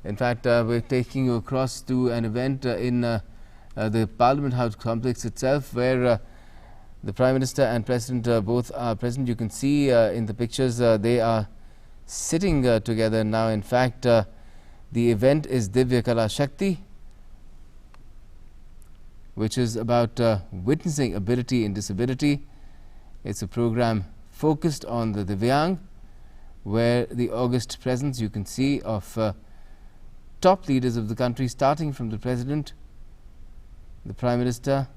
In fact, we're taking you across to an event in the Parliament House complex itself, where the Prime Minister and President both are present. You can see in the pictures they are sitting together now. In fact, the event is Divya Kala Shakti, which is about witnessing ability in disability. It's a program focused on the Divyang, where the august presence you can see of top leaders of the country, starting from the President, the Prime Minister,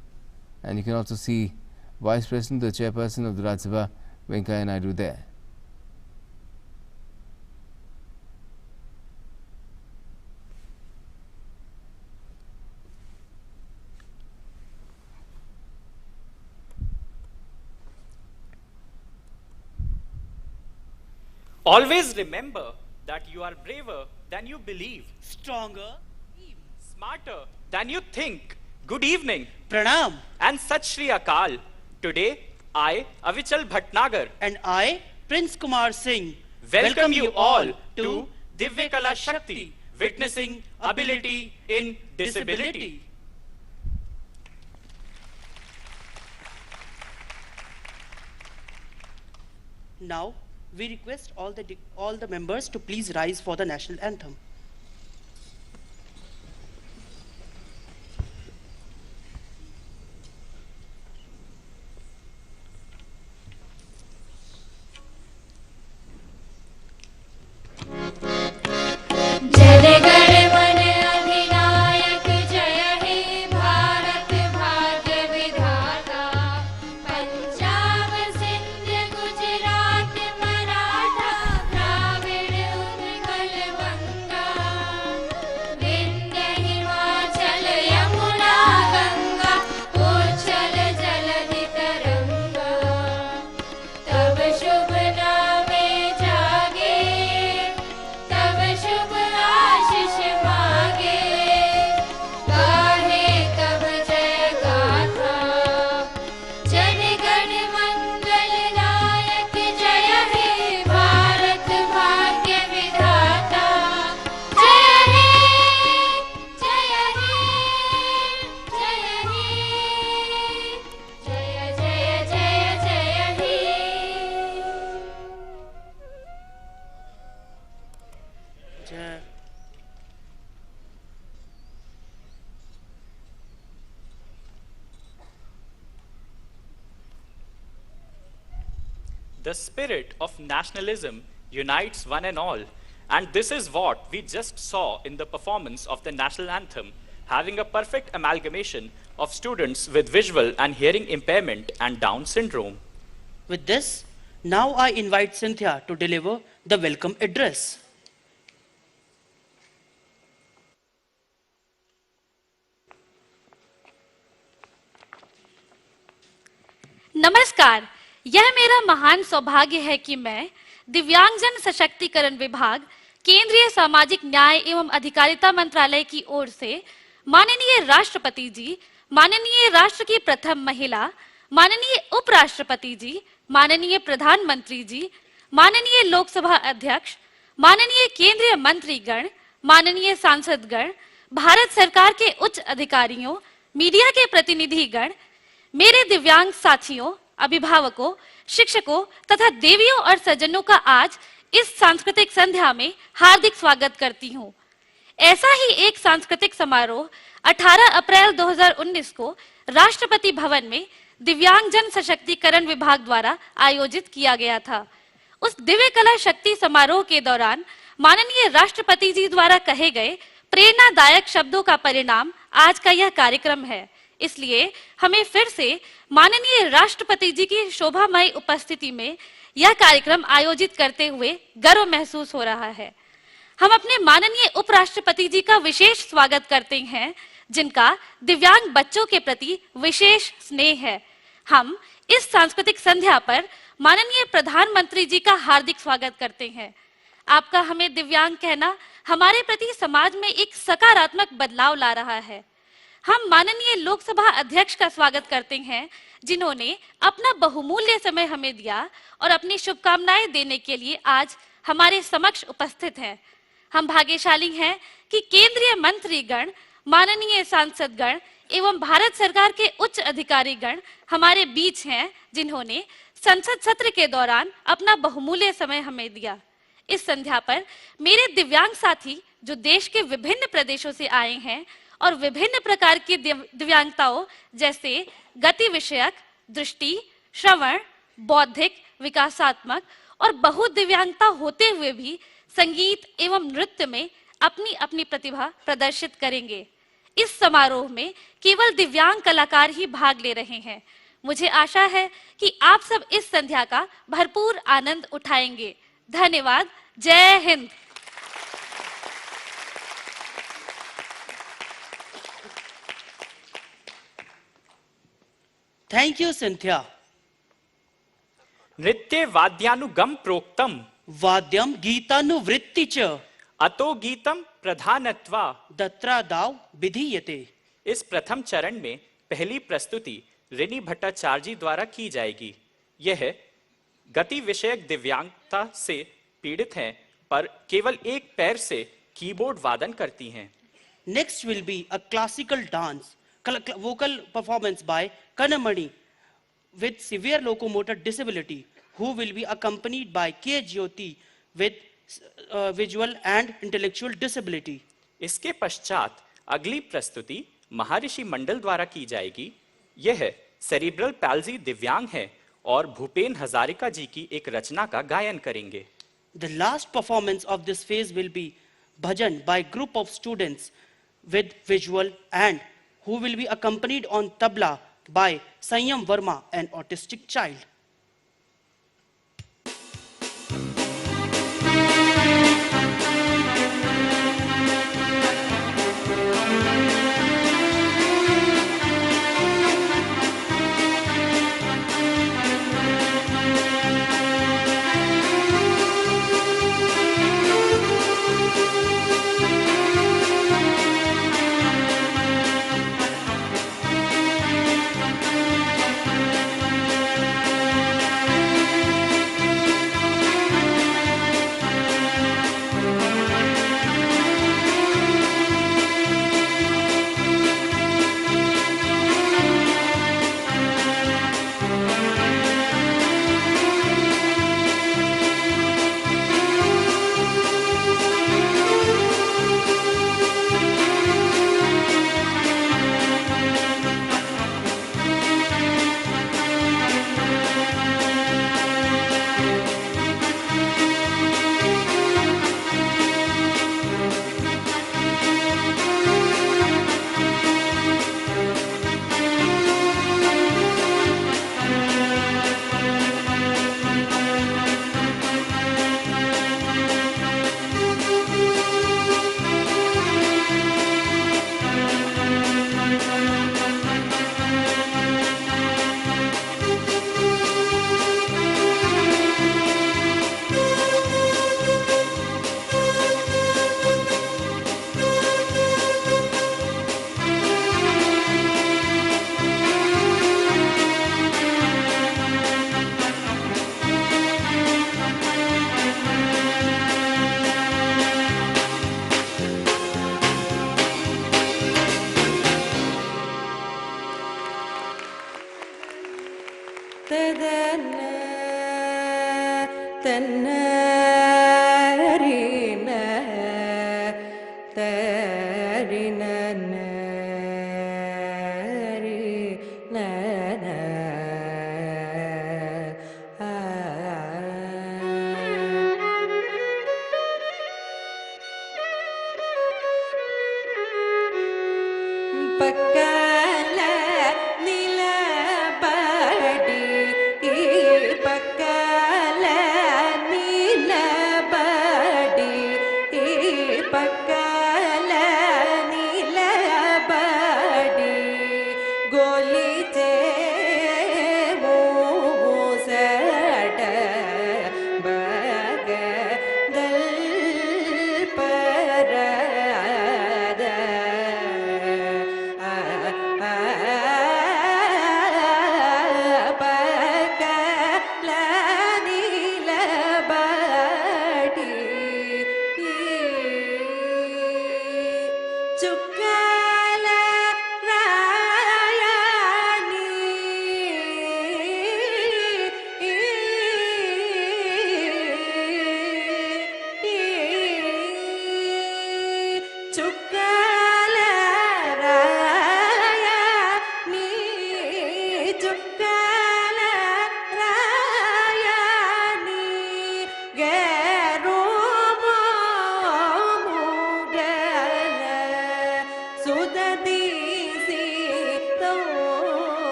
and you can also see Vice President, the Chairperson of the Rajya Sabha, Venkaiah Naidu there. Always remember that you are braver than you believe, stronger, smarter than you think. Good evening. Pranam. And Sat Shri Akal. Today, I, Avichal Bhatnagar, And I, Prince Kumar Singh, welcome you all to Divya Kala Shakti, witnessing ability in disability. Now, we request all the members to please rise for the national anthem. The spirit of nationalism unites one and all, and this is what we just saw in the performance of the national anthem, having a perfect amalgamation of students with visual and hearing impairment and Down syndrome. With this, now I invite Cynthia to deliver the welcome address. नमस्कार, यह मेरा महान सौभाग्य है कि मैं दिव्यांगजन सशक्तिकरण विभाग, केंद्रीय सामाजिक न्याय एवं अधिकारिता मंत्रालय की ओर से माननीय राष्ट्रपति जी, माननीय राष्ट्र की प्रथम महिला, माननीय उपराष्ट्रपति जी, माननीय प्रधानमंत्री जी, माननीय लोकसभा अध्यक्ष, माननीय केंद्रीय मंत्रीगण, माननीय सांसदगण, भारत सरकार के उच्च अधिकारियों, मीडिया के प्रतिनिधिगण, मेरे दिव्यांग साथियों, अभिभावकों, शिक्षकों तथा देवियों और सज्जनों का आज इस सांस्कृतिक संध्या में हार्दिक स्वागत करती हूं। ऐसा ही एक सांस्कृतिक समारोह 18 अप्रैल 2019 को राष्ट्रपति भवन में दिव्यांगजन सशक्तिकरण विभाग द्वारा आयोजित किया गया था। उस दिव्य कला शक्ति समारोह के दौरान माननीय राष्ट्रपति जी द्वारा कहे गए प्रेरणादायक शब्दों का परिणाम आज का यह कार्यक्रम है। इसलिए हमें फिर से माननीय राष्ट्रपति जी की शोभामय उपस्थिति में यह कार्यक्रम आयोजित करते हुए गर्व महसूस हो रहा है। हम अपने माननीय उपराष्ट्रपति जी का विशेष स्वागत करते हैं, जिनका दिव्यांग बच्चों के प्रति विशेष स्नेह है। हम इस सांस्कृतिक संध्या पर माननीय प्रधानमंत्री जी का हार्दिक स्वागत करते हैं। आपका हमें दिव्यांग कहना हमारे प्रति समाज में एक सकारात्मक बदलाव ला रहा है। हम माननीय लोकसभा अध्यक्ष का स्वागत करते हैं, जिन्होंने अपना बहुमूल्य समय हमें दिया और अपनी शुभकामनाएं देने के लिए आज हमारे समक्ष उपस्थित हैं। हम भाग्यशाली हैं कि केंद्रीय मंत्रीगण, माननीय सांसदगण एवं भारत सरकार के उच्च अधिकारीगण हमारे बीच हैं, जिन्होंने संसद सत्र के दौरान अपना बहुमूल्य समय हमें दिया। इस संध्या पर मेरे दिव्यांग साथी जो देश के विभिन्न प्रदेशों से आए हैं और विभिन्न प्रकार की दिव्यांगताओं जैसे गति विषयक, दृष्टि, श्रवण, बौद्धिक, विकासात्मक और बहु दिव्यांगता होते हुए भी संगीत एवं नृत्य में अपनी अपनी प्रतिभा प्रदर्शित करेंगे। इस समारोह में केवल दिव्यांग कलाकार ही भाग ले रहे हैं। मुझे आशा है कि आप सब इस संध्या का भरपूर आनंद उठाएंगे। धन्यवाद। जय हिंद। Thank you, Cynthia. नृत्ये वाद्यानुगम प्रोक्तम वाद्यम गीतानुवृत्ति च अतो गीतम प्रधानत्वा दत्रा दाव विधीयते। इस प्रथम चरण में पहली प्रस्तुति रिनी भट्टाचार्य जी द्वारा की जाएगी। यह गति विषयक दिव्यांगता से पीड़ित हैं, पर केवल एक पैर से कीबोर्ड वादन करती हैं। Next will be a classical dance, vocal performance by Kanamani with severe locomotor disability, who will be accompanied by K. Jyoti with visual and intellectual disability. इसके पश्चात अगली प्रस्तुति महर्षि मंडल द्वारा की जाएगी। यह सेरिब्रल पैल्सी दिव्यांग है और भूपेन हजारिका जी की एक रचना का गायन करेंगे। The last performance of this phase will be bhajan by group of students with visual and who will be accompanied on tabla by Sanyam Verma, an autistic child.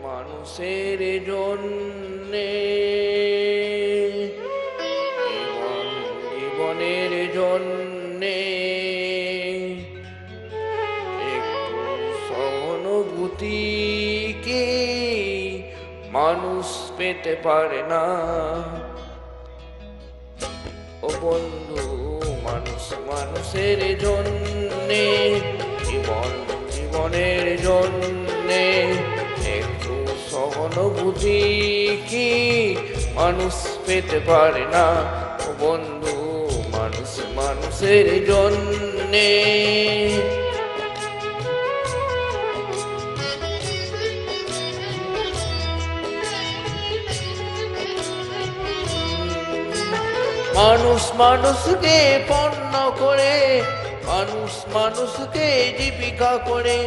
মানুষের জন্যে এবং জীবনের জন্যে একটু সহানুভূতি কি মানুষ পেতে পারে না? ও বন্ধু, মানুষ মানুষের জন্যে, জীবন জীবনের জন্যে একটু সহানুভূতি কি মানুষ পেতে পারে না? ও বন্ধু, মানুষ মানুষের জন্যে। মানুষ মানুষকে পণ্য করে, মানুষ মানুষকে জীবিকা করে,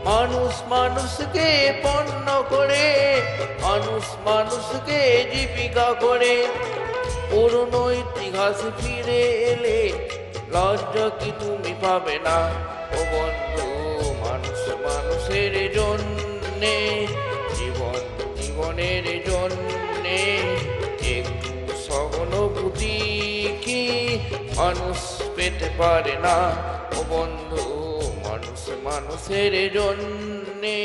মানুষ মানুষকে পণ্য করে, মানুষ মানুষকে জীবিকা করে। পুরনো ইতিহাস ফিরে এলে লজ্জা কি তুমি পাবে না? ও বন্ধু, মানুষ মানুষের জন্যে, জীবন জীবনের জন্যে একটু সহানুভূতি কি মানুষ পেতে পারে না? ও বন্ধু, মানুষ মানুষের জন্যে।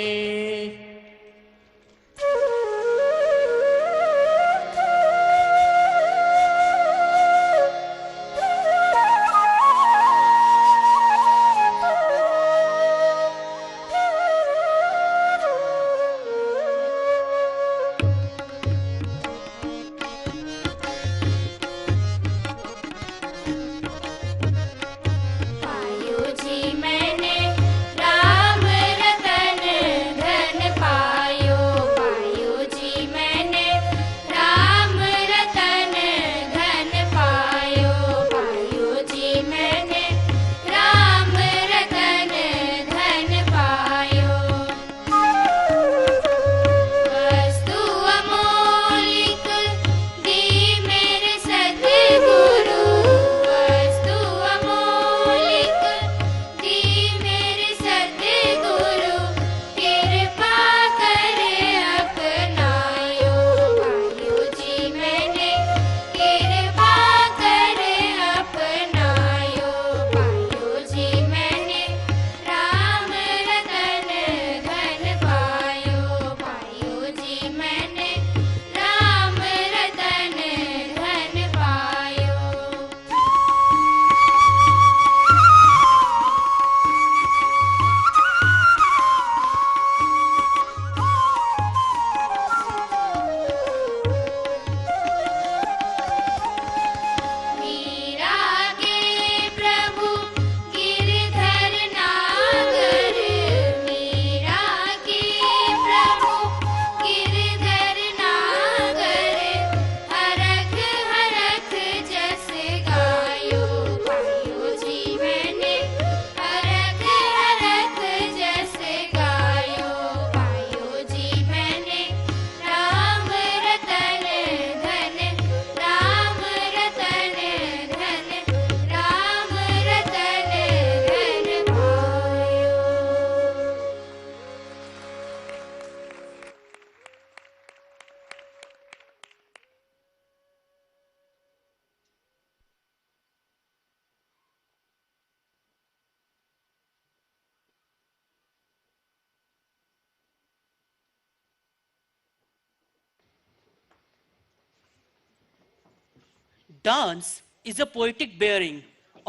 Dance is a poetic bearing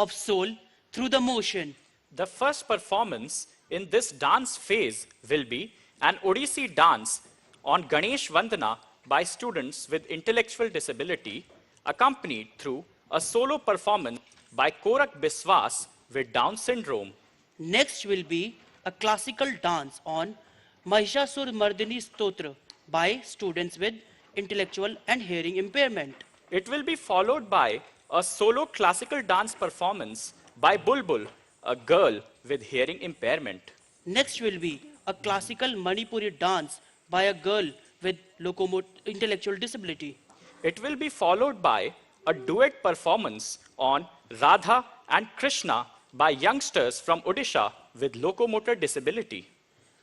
of soul through the motion. The first performance in this dance phase will be an Odissi dance on Ganesh Vandana by students with intellectual disability, accompanied through a solo performance by Korak Biswas with Down syndrome. Next will be a classical dance on Mahishasur Mardini Stotra by students with intellectual and hearing impairment. It will be followed by a solo classical dance performance by Bulbul, a girl with hearing impairment. Next will be a classical Manipuri dance by a girl with intellectual disability. It will be followed by a duet performance on Radha and Krishna by youngsters from Odisha with locomotor disability.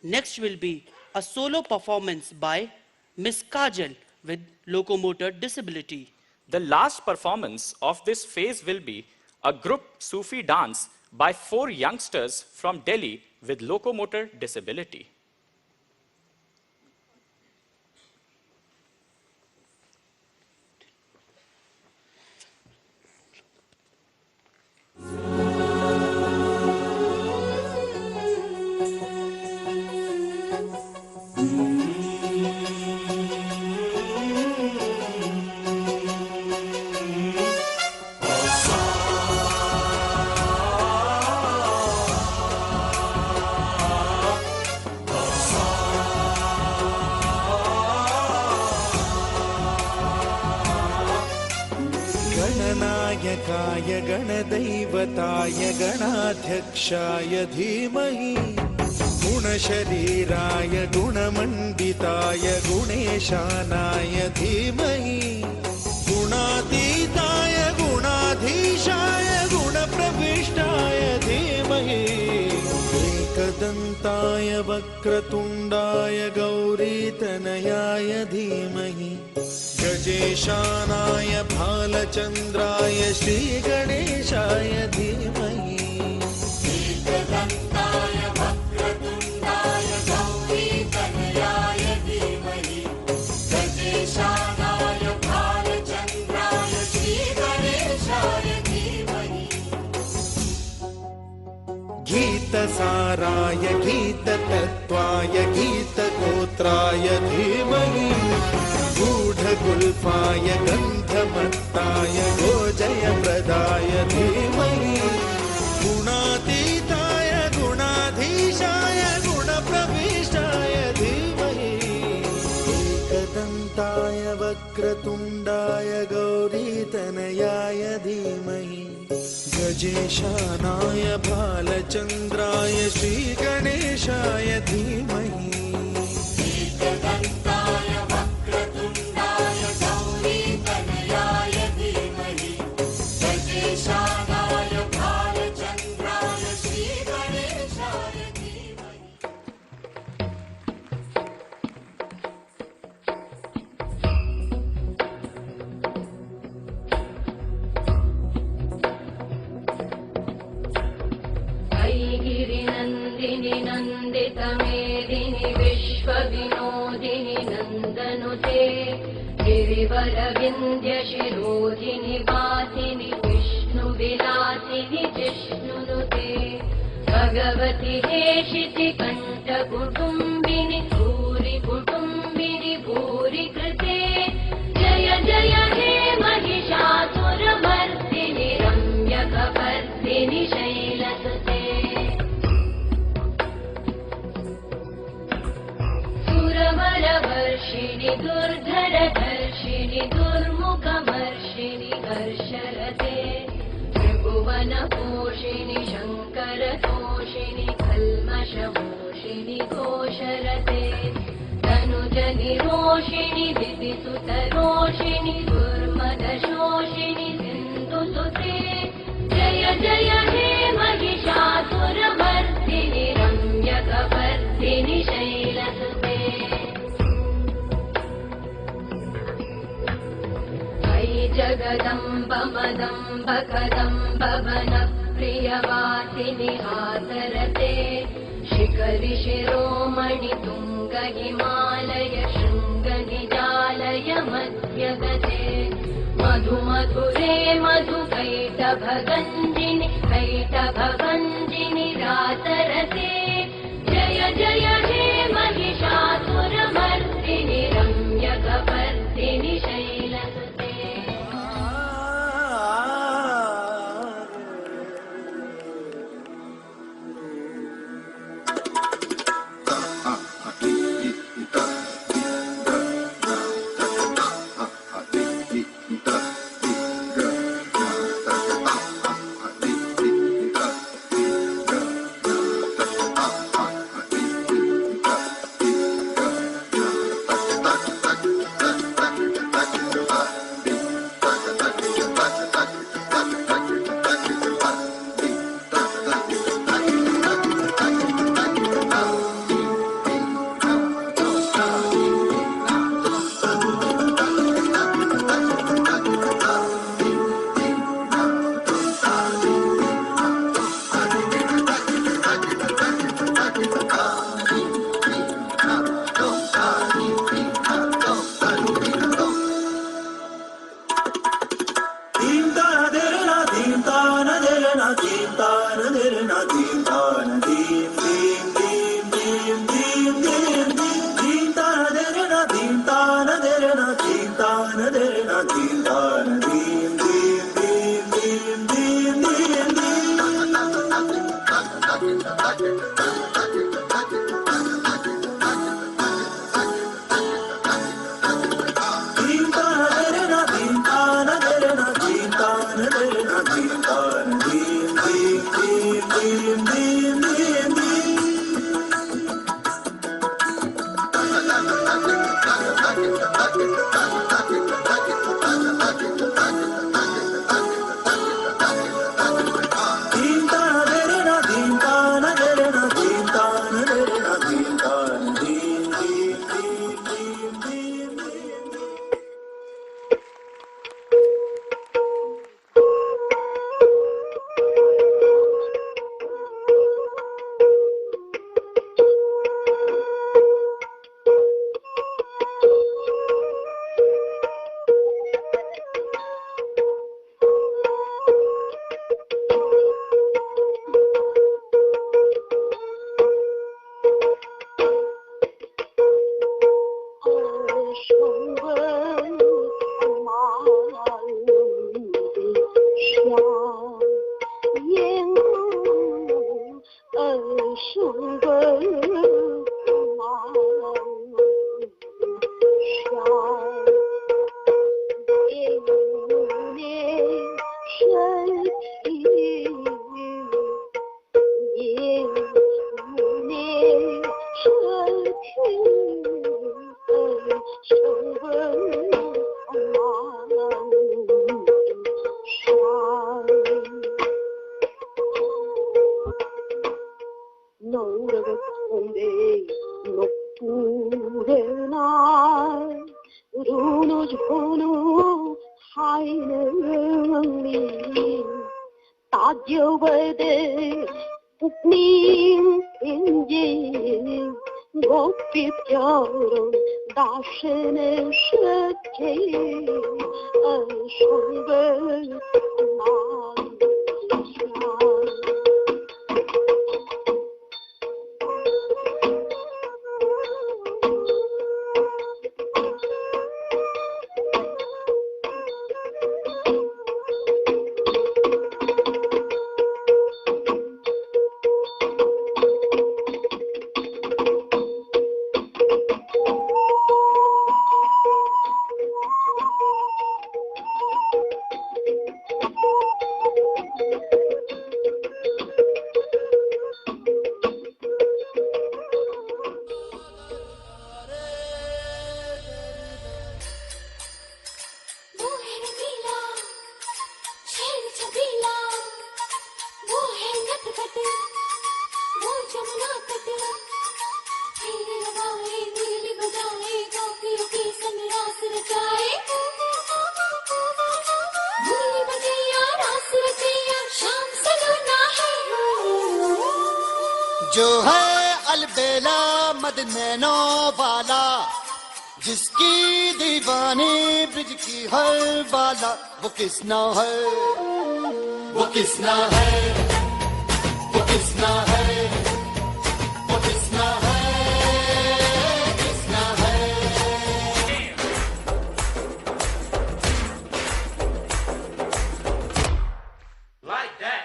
Next will be a solo performance by Miss Kajal with locomotor disability. The last performance of this phase will be a group Sufi dance by 4 youngsters from Delhi with locomotor disability. गणनायकाय गणदैवताय गणाध्यक्षाय धीमहि गुणशरीराय गुणमण्डिताय गुणेशानाय धीमहि गुणातीताय गुणाधीशाय गुणप्रविष्टाय धीमहि एकदन्ताय वक्रतुण्डाय गौरीतनयाय धीमहि गजेशानाय भालचन्द्राय श्रीगणेशाय धीमहि एकदन्ताय वक्रतुण्डाय गौरीतनयाय धीमहि गजेशानाय भालचन्द्राय श्रीगणेशाय धीमहि गीतसाराय गीततत्त्वाय गीतगोत्राय धीमहि गूढगुल्फाय गन्धमत्ताय गोजयप्रदाय धीमहि गुणातीताय गुणाधीशाय गुणप्रविष्टाय धीमहि एकदन्ताय वक्रतुण्डाय गौरीतनयाय धीमहि गजेशानाय भालचन्द्राय श्रीगणेशाय धीमहि नन्दितमेदिनि विश्वविनोदिनि नन्दनुते गिरिवरविन्द्यशिरोधिनि वासिनि विष्णुविलासिनि जिष्णुनुते भगवति हेशिति कण्ठकुटुम्बिनि भूरि कुटुम्बिनि भूरि कृते जय जय हे महिषासुरमर्दिनि रम्यकपर्दिनि शैलसुते सुरवरवर्षिणि दुर्धरधर्षिणि दुर्मुखमर्षिणि हर्षरते त्रिभुवनपोषिणि शङ्करतोषिणि कल्मषमोषिणि घोषरते तनुजनिरोषिणि दितिसुतरोषिणि दुर्मदशोषिणि सिन्धुसुते जय जय हे महिषासुरमर्दिनि रम्यकपर्दिनि शैलसुते जगदम्ब मदम्ब कदम्ब वनप्रियवासिनि आदरते शिखरि शिरोमणि तुङ्ग हिमालय शृङ्ग निजालय मध्यगते मधु मधुरे मधु कैटभगञ्जिनि कैटभभञ्जिनि रातरते जय जय हे महिषासुरमर्दिनि रम्यकपर्दिनि शैलसुते जो है अलबेला मदनैनो वाला, जिसकी दीवानी ब्रिज की हर बाला, वो किसना है, वो किसना है, वो किसना है, वो किसना है, किसना है। Like that.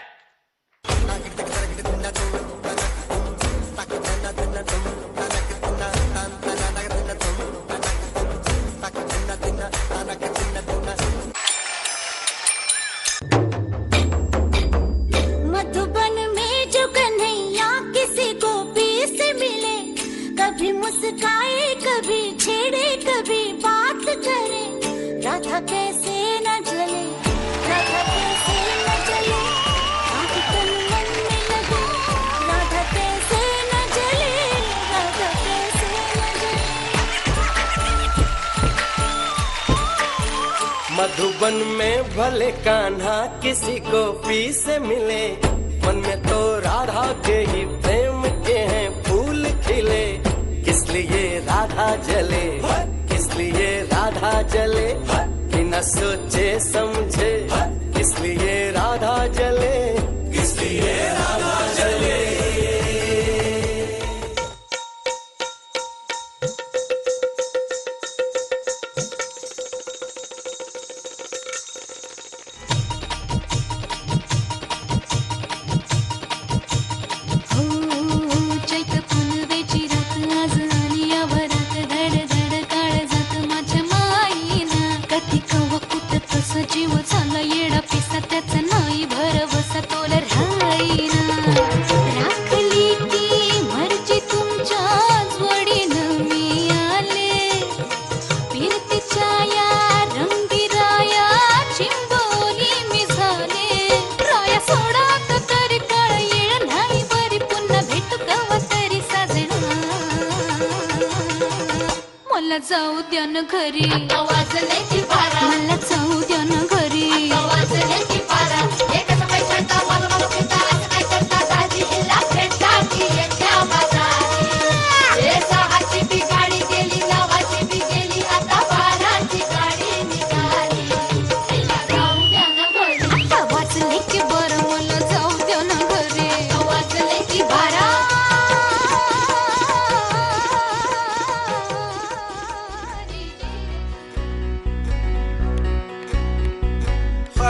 मधुबन में जो कन्हैया किसी गोपी से मिले, कभी मुस्काए कभी छेड़े कभी बात करे, राधा कैसे न जले, राधा कैसे न जले, आँख तन मन में लगे, राधा कैसे न जले, राधा कैसे न जले। मधुबन में भले कान्हा किसी गोपी से मिले, मन में तो राधा के ही प्रेम के हैं फूल खिले, किस लिए राधा जले, किस लिए राधा जले, बिना सोचे समझे, किस लिए राधा जले, किस लिए राधा जले। जीव झाला येडा पिसा त्याचा नाही भरवसा तोल राहीना, राखली ती मर्जी तुमच्याच वडीनं मी आले, फिरतीच्या या रंगीराया चिंबोली मी झाले, राया सोडा आता तरी काळ येळ नाही बरी, पुन्हा भेटू कवा तरी साजना, मला जाऊ द्या न घरी, वाजण्याची बारा, मला जाऊ द्या न घरी, वाजण्याची बारा, एकच पैशाचा मला फिरता, असं काय करता दाजी हिला भेटता की येत्या बाजारी, सहाची बी गाडी गेली, नवाची बी गेली, आता बाराची गाडी निघाली, हिला जाऊ द्या न घरी, आता वाजण्याची बारा, मला जाऊ द्या न घरी, वाजण्याची बारा।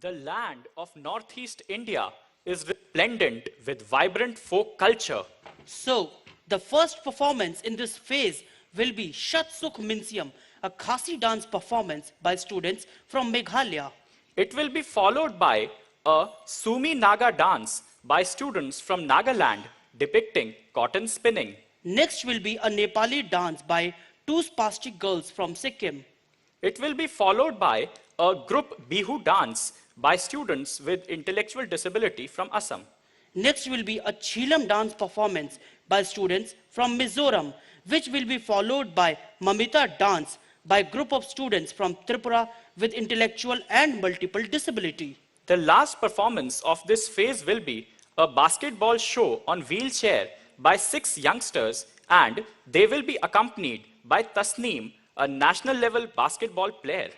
The land of Northeast India is resplendent with vibrant folk culture. So, the first performance in this phase will be Shat Sukh Minsyam, a Khasi dance performance by students from Meghalaya. It will be followed by a Sumi Naga dance by students from Nagaland depicting cotton spinning. Next will be a Nepali dance by two spastic girls from Sikkim. It will be followed by a group Bihu dance by students with intellectual disability from Assam. Next will be a Chilam dance performance by students from Mizoram, which will be followed by Mamita dance by a group of students from Tripura with intellectual and multiple disability. The last performance of this phase will be a basketball show on wheelchair by 6 youngsters, and they will be accompanied by Tasneem, a national level basketball player.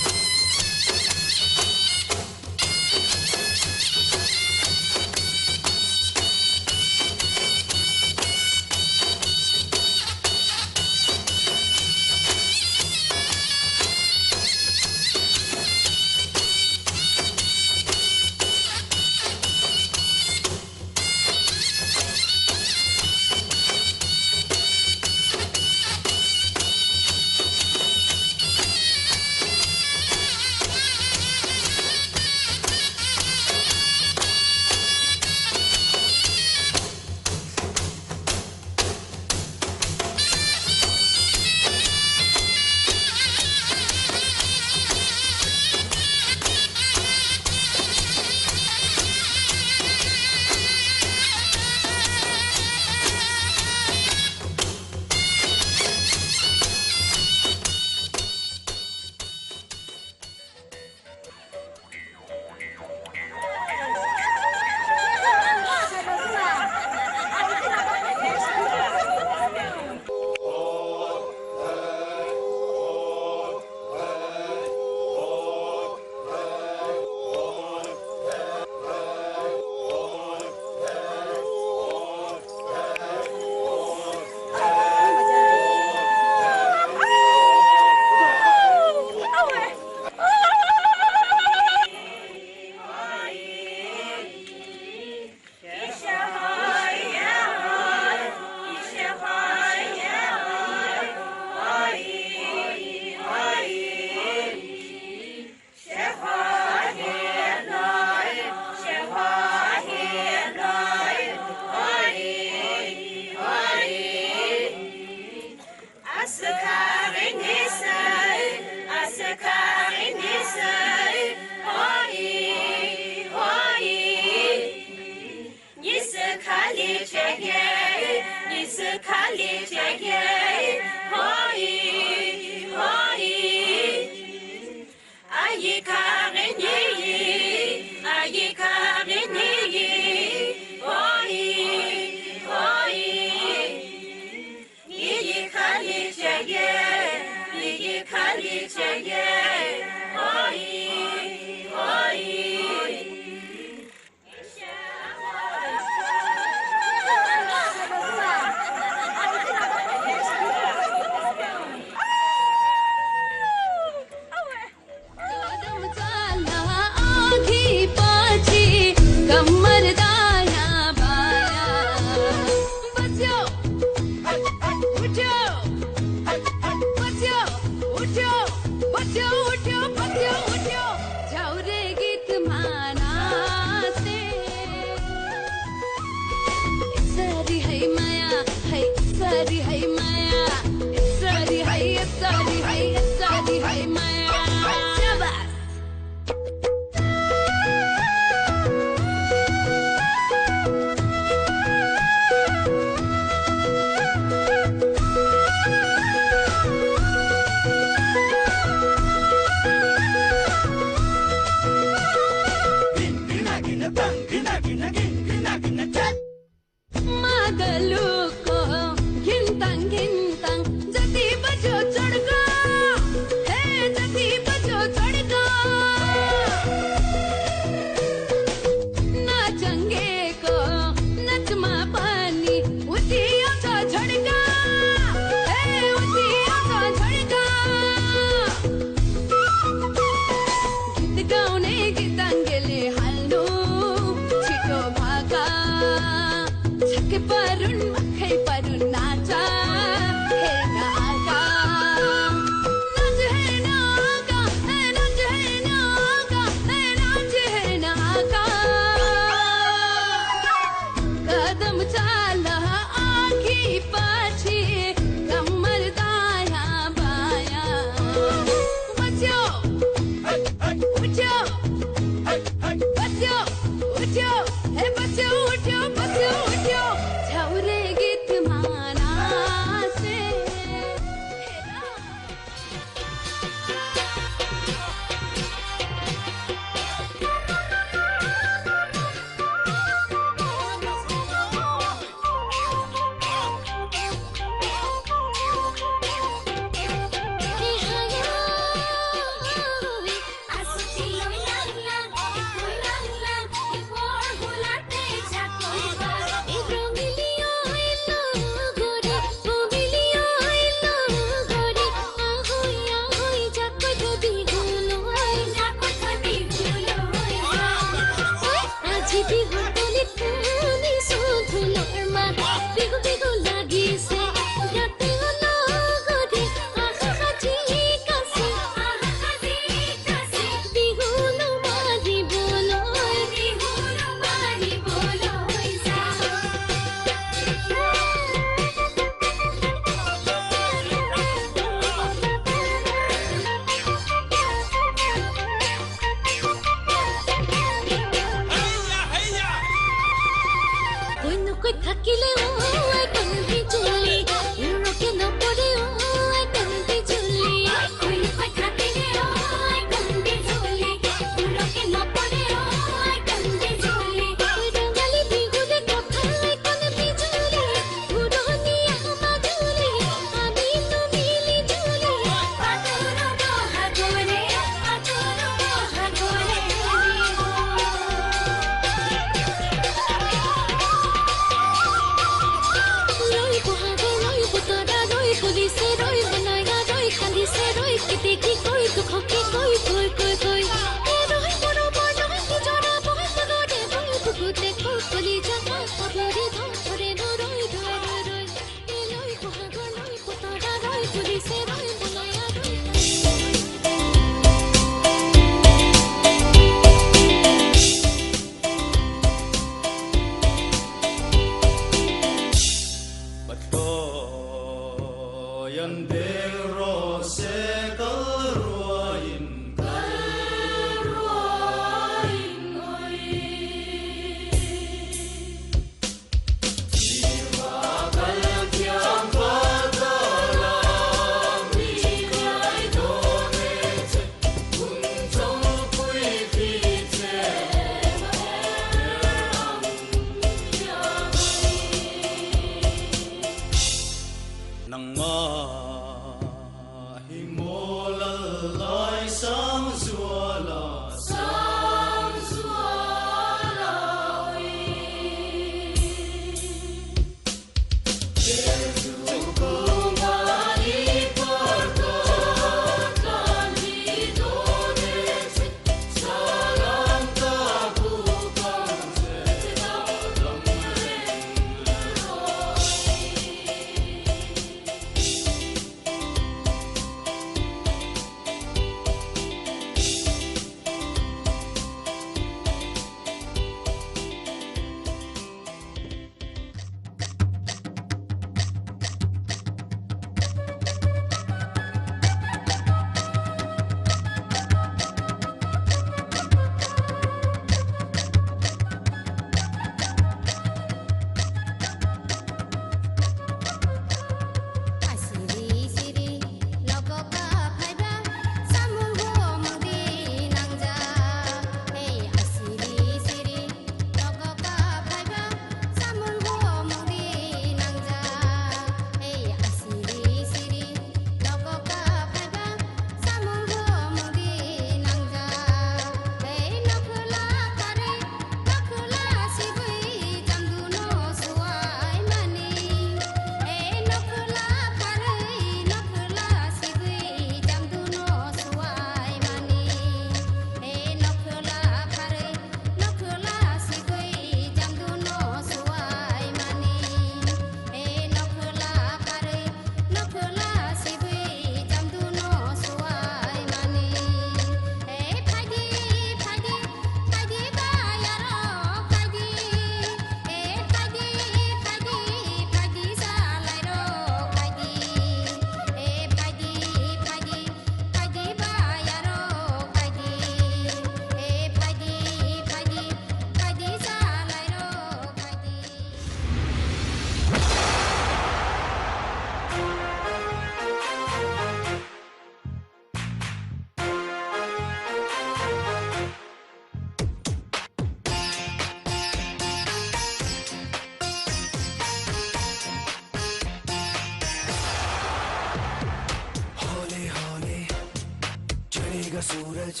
सूरज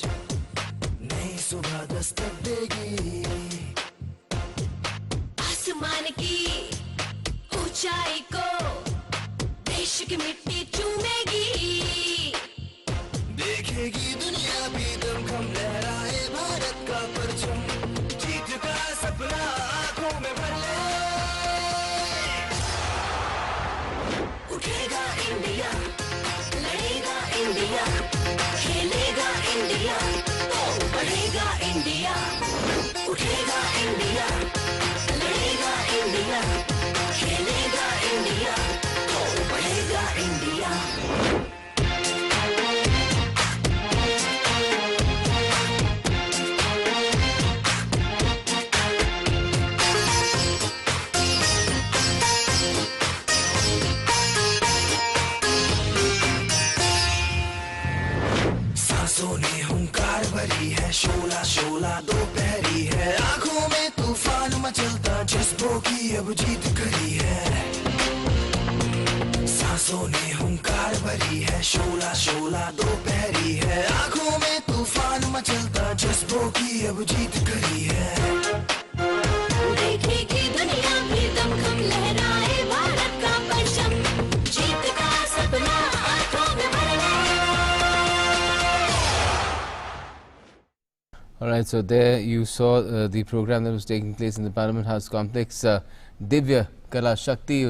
नई सुबह दस्तक देगी। आसमान की ऊंचाई को देश की मिट्टी चूमेगी। देखेगी दुनिया भी दमखम लहराए भारत का परचम, जीत का सपना आंखों में भर ले। उठेगा इंडिया, लड़ेगा इंडिया, खेलेगा इंडिया, तो बढ़ेगा इंडिया। उठेगा इंडिया, लड़ेगा इंडिया, खेलेगा इंडिया, तो बढ़ेगा इंडिया। सांसों ने हुंकार भरी है, शोला शोला दोपहरी है, आंखों में तूफान मचलता, जज्बों की अब जीत खड़ी है। सांसों ने हुंकार भरी है, शोला शोला दोपहरी है, आंखों में तूफान मचलता, जज्बों की अब जीत खड़ी है। देखेगी दुनिया भी दमखम लहराए भारत का परचम, जीत का सपना आंखों में भर ले। All right, so there you saw the program that was taking place in the Parliament House complex. Divya Kala Shakti